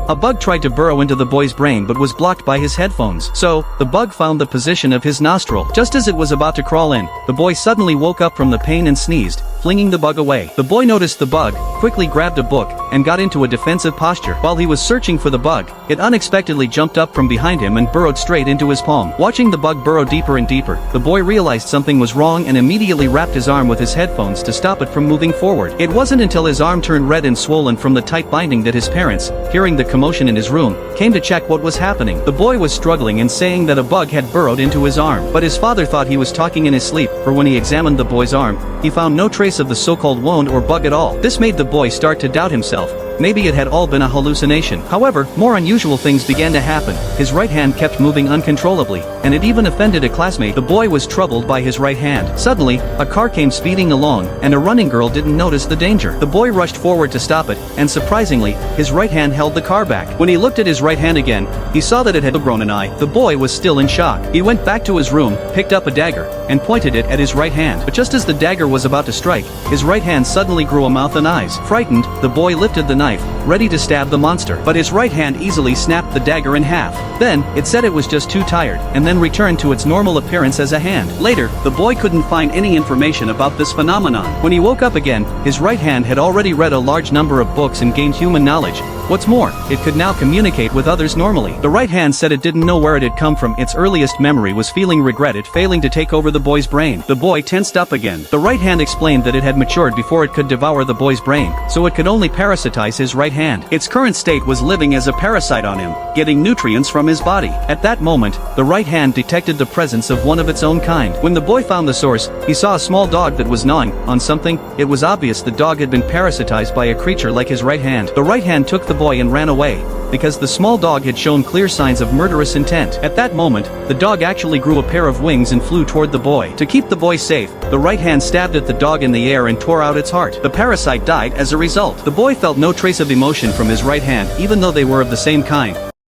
A bug tried to burrow into the boy's brain but was blocked by his headphones. So, the bug found the position of his nostril. Just as it was about to crawl in, the boy suddenly woke up from the pain and sneezed, flinging the bug away. The boy noticed the bug, quickly grabbed a book, and got into a defensive posture. While he was searching for the bug, it unexpectedly jumped up from behind him and burrowed straight into his palm. Watching the bug burrow deeper and deeper, the boy realized something was wrong and immediately wrapped his arm with his headphones to stop it from moving forward. It wasn't until his arm turned red and swollen from the tight binding that his parents, hearing the commotion in his room, came to check what was happening. The boy was struggling and saying that a bug had burrowed into his arm, but his father thought he was talking in his sleep, for when he examined the boy's arm, he found no trace of the so-called wound or bug at all. This made the boy start to doubt himself. Maybe it had all been a hallucination. However, more unusual things began to happen. His right hand kept moving uncontrollably, and it even offended a classmate. The boy was troubled by his right hand. Suddenly, a car came speeding along, and a running girl didn't notice the danger. The boy rushed forward to stop it, and surprisingly, his right hand held the car back. When he looked at his right hand again, he saw that it had grown an eye. The boy was still in shock. He went back to his room, picked up a dagger, and pointed it at his right hand. But just as the dagger was about to strike, his right hand suddenly grew a mouth and eyes. Frightened, the boy lifted the knife, ready to stab the monster, but his right hand easily snapped the dagger in half. Then, it said it was just too tired, and then returned to its normal appearance as a hand. Later, the boy couldn't find any information about this phenomenon. When he woke up again, his right hand had already read a large number of books and gained human knowledge. What's more, it could now communicate with others normally. The right hand said it didn't know where it had come from. Its earliest memory was feeling regret at failing to take over the boy's brain. The boy tensed up again. The right hand explained that it had matured before it could devour the boy's brain, so it could only parasitize his right hand. Its current state was living as a parasite on him, getting nutrients from his body. At that moment, the right hand detected the presence of one of its own kind. When the boy found the source, he saw a small dog that was gnawing on something. It was obvious the dog had been parasitized by a creature like his right hand. The right hand took the boy and ran away, because the small dog had shown clear signs of murderous intent. At that moment, the dog actually grew a pair of wings and flew toward the boy. To keep the boy safe, the right hand stabbed at the dog in the air and tore out its heart. The parasite died as a result. The boy felt no trace of emotion from his right hand, even though they were of the same kind.